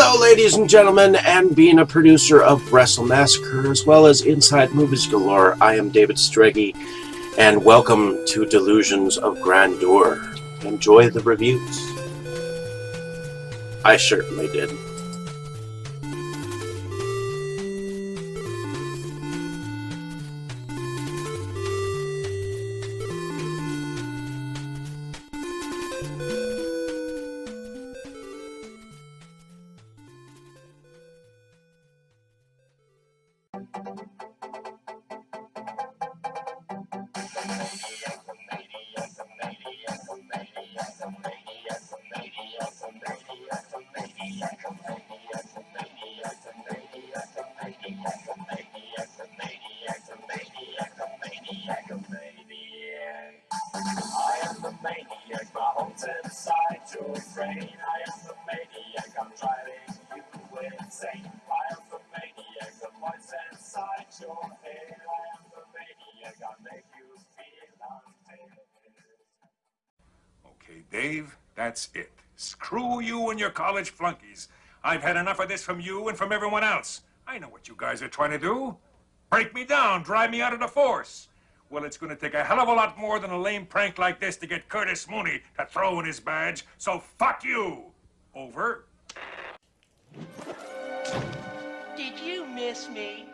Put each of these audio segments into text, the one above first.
Hello, ladies and gentlemen, and being a producer of Wrestle Massacre as well as Inside Movies Galore, I am David Streggy, and welcome to Delusions of Grandeur. Enjoy the reviews. I certainly did. Okay, Dave, that's it. Screw you and your college flunkies. I've had enough of this from you and from everyone else. I know what you guys are trying to do. Break me down, drive me out of the force. Well, it's going to take a hell of a lot more than a lame prank like this to get Curtis Mooney to throw in his badge, so fuck you. Over. Did you miss me?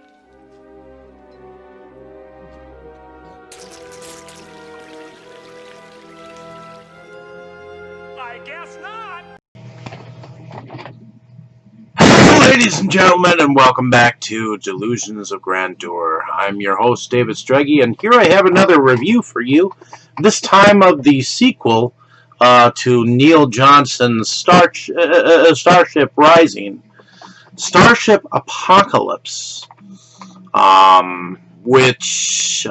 I guess not. Hello, ladies and gentlemen, and welcome back to Delusions of Grandeur. I'm your host, David Streggy, and here I have another review for you, this time of the sequel to Neil Johnson's Starship Rising, Starship Apocalypse, which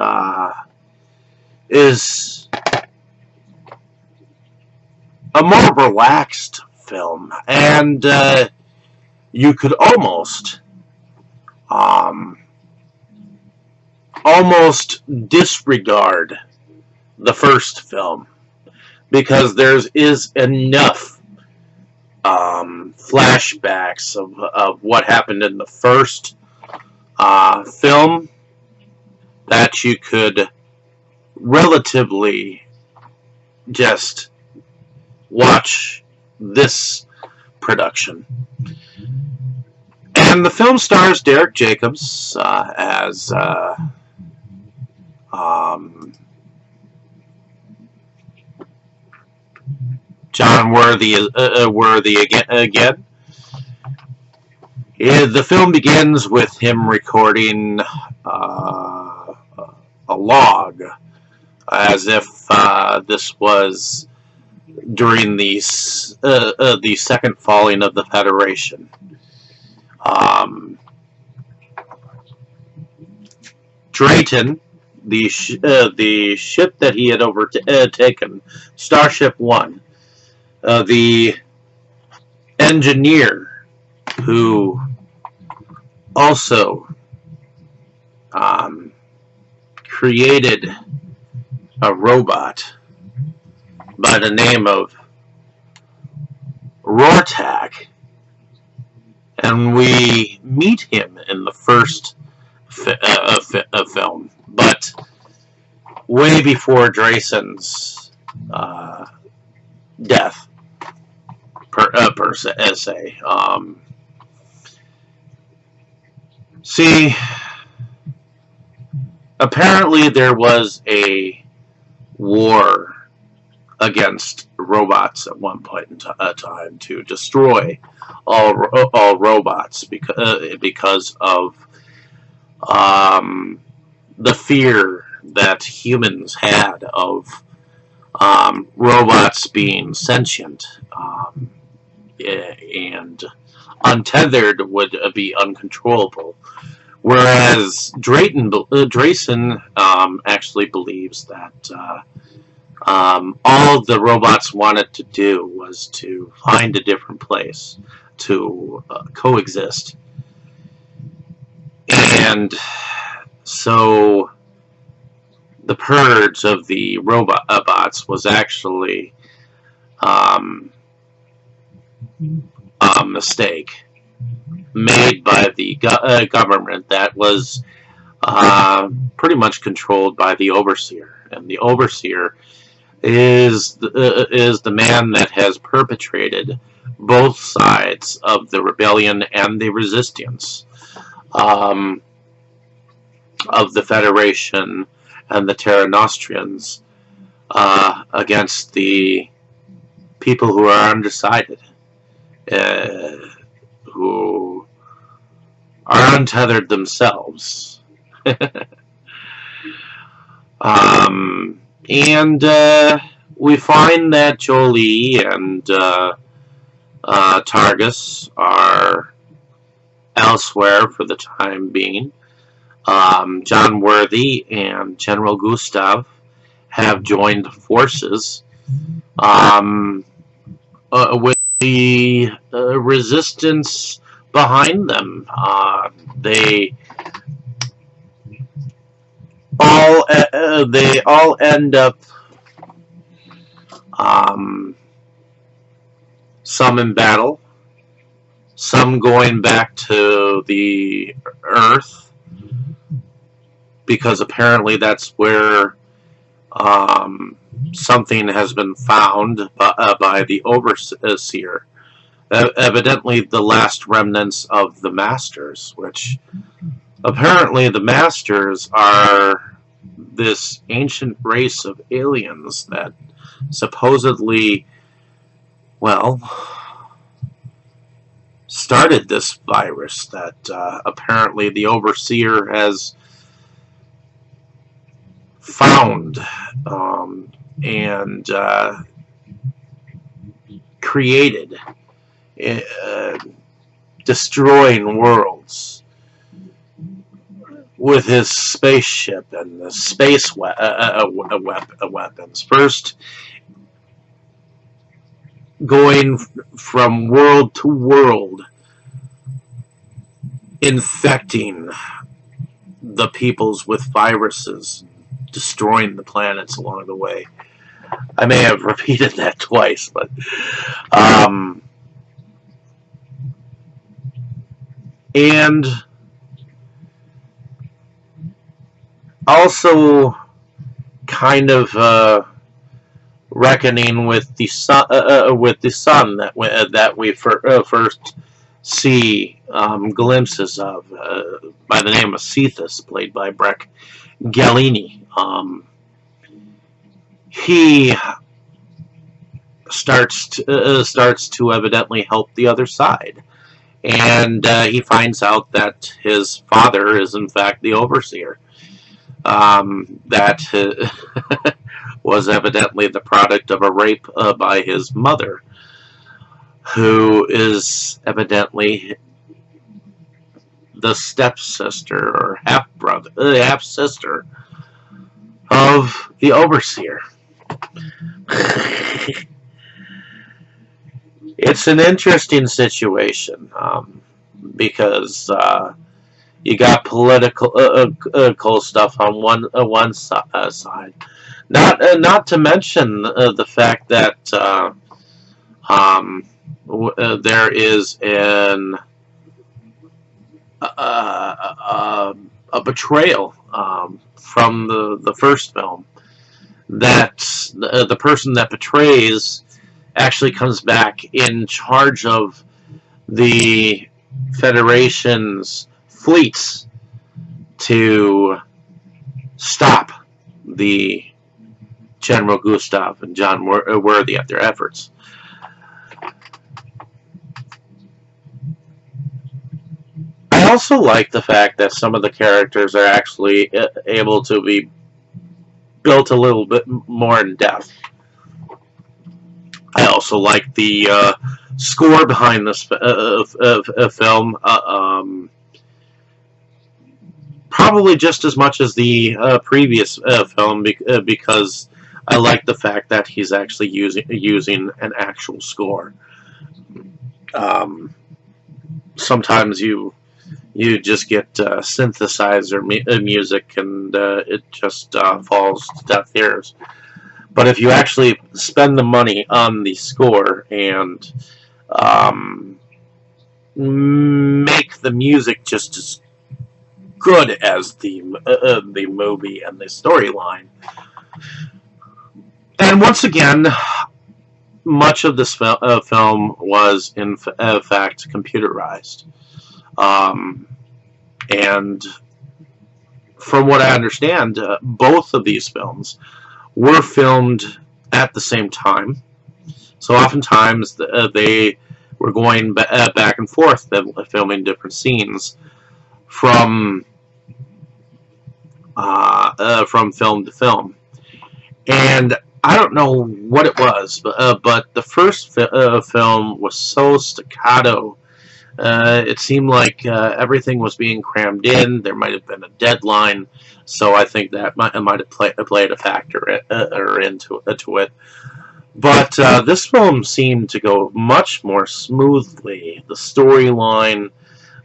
is a more relaxed film, and you could almost disregard the first film because there is enough flashbacks of what happened in the first film that you could relatively just watch this production. And the film stars Derek Jacobs as John Worthy again. The film begins with him recording a log, as if this was during the second falling of the Federation. Drayton, the ship that he had overtaken, Starship 1, the engineer who also created a robot by the name of Rortak, and we meet him in the first film, but way before Drayson's death, per se. See, apparently there was a war against robots at one point in time to destroy all robots because of the fear that humans had of robots being sentient and untethered would be uncontrollable. Whereas Drayson actually believes that all the robots wanted to do was to find a different place to coexist. And so the purge of the robots was actually a mistake. made by the government that was pretty much controlled by the overseer, and the overseer is the man that has perpetrated both sides of the rebellion and the resistance um, of the Federation and the Terra Nostrians against the people who are undecided, uh, who are untethered themselves. And we find that Jolie and Targus are elsewhere for the time being. John Worthy and General Gustav have joined forces with the resistance behind them. They all end up some in battle, some going back to the Earth, because apparently that's where something has been found by the overseer. Evidently the last remnants of the Masters, which apparently the Masters are this ancient race of aliens that supposedly, well, started this virus that apparently the overseer has found and created, destroying worlds with his spaceship and the space weapons. First, going from world to world, infecting the peoples with viruses, destroying the planets along the way. I may have repeated that twice, but and also kind of reckoning with the sun that we first see glimpses of by the name of Cephas, played by Breck Gallini. He starts to evidently help the other side, and he finds out that his father is in fact the overseer. That was evidently the product of a rape by his mother, who is evidently the stepsister or half sister of the overseer. It's an interesting situation because you got political stuff on one side. Not to mention the fact that there is a betrayal from the first film, that the person that betrays actually comes back in charge of the Federation's fleets to stop the General Gustav and John Worthy at their efforts. I also like the fact that some of the characters are actually able to be built a little bit more in depth. I also like the score behind this film, probably just as much as the previous film, because I like the fact that he's actually using an actual score. Sometimes you just get synthesizer music and it just falls to deaf ears. But if you actually spend the money on the score and make the music just as good as the movie and the storyline. And once again, much of this film was in fact computerized. Um, and from what I understand, both of these films were filmed at the same time. So oftentimes they were going back and forth, filming different scenes from film to film. And I don't know what it was, but the first film was so staccato. It seemed like everything was being crammed in. There might have been a deadline, so I think that might have played a factor into it. But this film seemed to go much more smoothly. The storyline,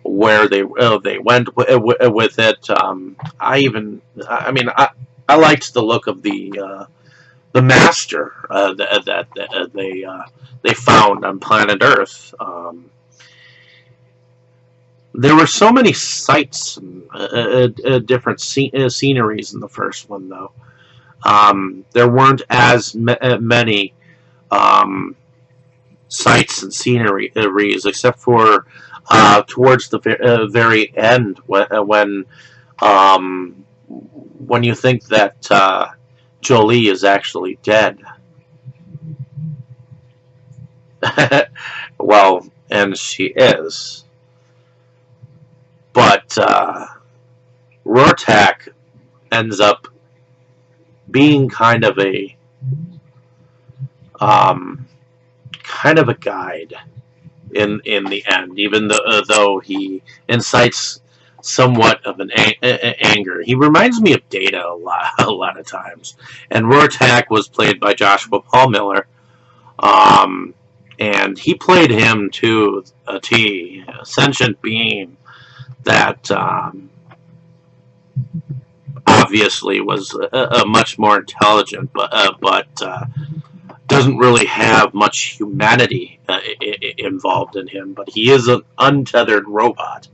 where they went with it. I liked the look of the master that they found on planet Earth. There were so many sights and different sceneries in the first one, though. There weren't as many sights and sceneries, except for towards the very end, when you think that Jolie is actually dead. Well, and she is. But Rorschach ends up being kind of a guide in the end, even though he incites somewhat of an anger. He reminds me of Data a lot of times. And Rorschach was played by Joshua Paul Miller. And he played him to a T, a sentient being that obviously was much more intelligent, but doesn't really have much humanity involved in him. But he is an untethered robot,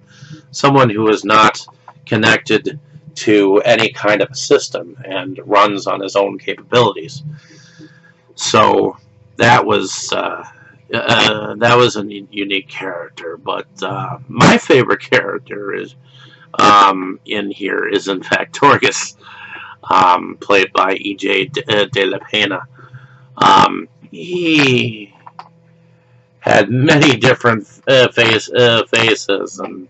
someone who is not connected to any kind of a system and runs on his own capabilities. So that was a unique character. But my favorite character is in here is in fact Torgus, played by E.J. De La Pena. He had many different faces, and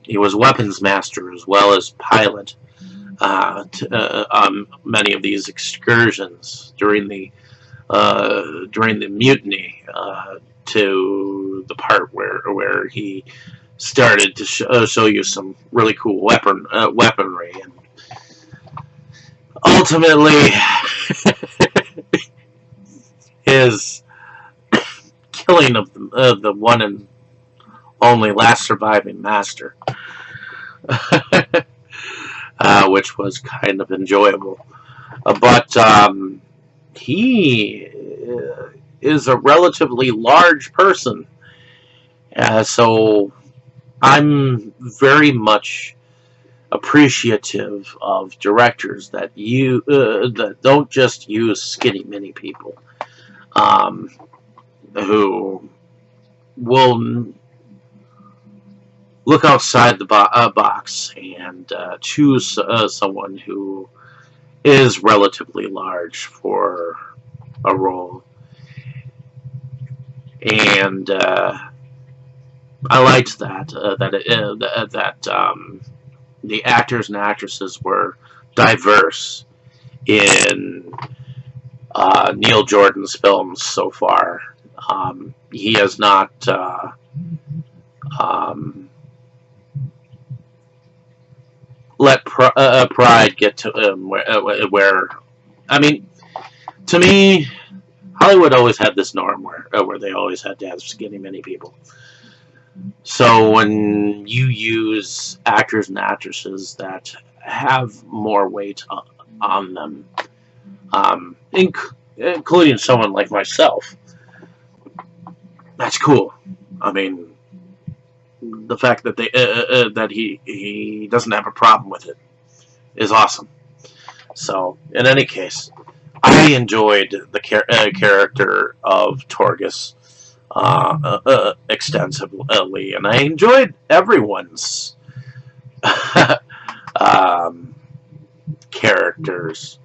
he was weapons master as well as pilot on many of these excursions during the mutiny, to the part where he started to show you some really cool weaponry, and ultimately his killing of the one and only last surviving master, which was kind of enjoyable. But he is a relatively large person, so I'm very much appreciative of directors that that don't just use skinny mini people, who will look outside the box and choose someone who is relatively large for a role. And I liked that the actors and actresses were diverse in Neil Jordan's films so far. He has not let pride get to him where I mean, to me, Hollywood always had this norm where they always had to have skinny mini people. So when you use actors and actresses that have more weight on them, including someone like myself, That's cool. I mean, the fact that that he doesn't have a problem with it is awesome. So, in any case, I enjoyed the character of Torgus extensively, and I enjoyed everyone's um, characters.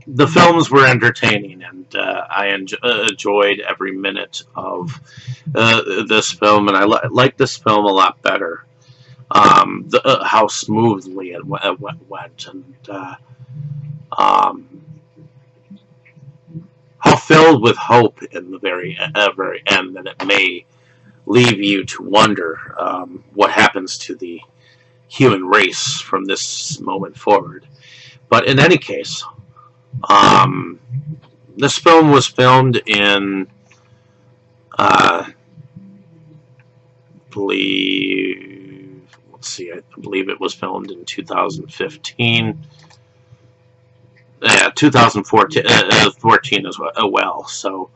The films were entertaining, and I enjoyed every minute of this film, and I like this film a lot better. How smoothly it went, and um, how filled with hope in the very end that it may leave you to wonder what happens to the human race from this moment forward. But in any case, um, this film was filmed in, believe, let's see, I believe it was filmed in 2015. Yeah, 2014 as well. So,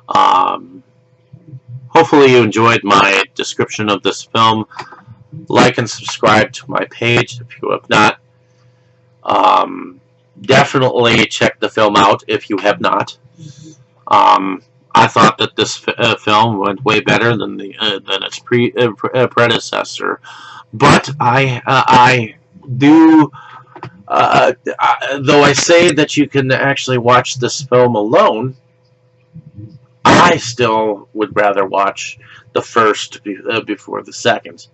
um, hopefully you enjoyed my description of this film. Like and subscribe to my page if you have not. Definitely check the film out if you have not. I thought that this film went way better than its predecessor, but I do. Though I say that you can actually watch this film alone, I still would rather watch the first before the second,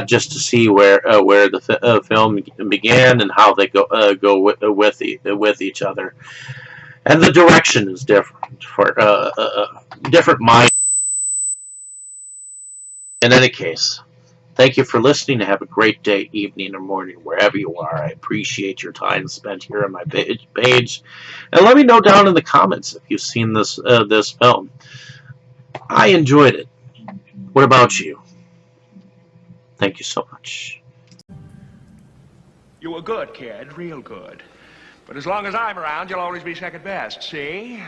just to see where the film began and how they go with each other. And the direction is different for different mind. In any case, thank you for listening. Have a great day, evening, or morning, wherever you are. I appreciate your time spent here on my page. And let me know down in the comments if you've seen this film. I enjoyed it. What about you? Thank you so much. You were good, kid, real good. But as long as I'm around, you'll always be second best, see?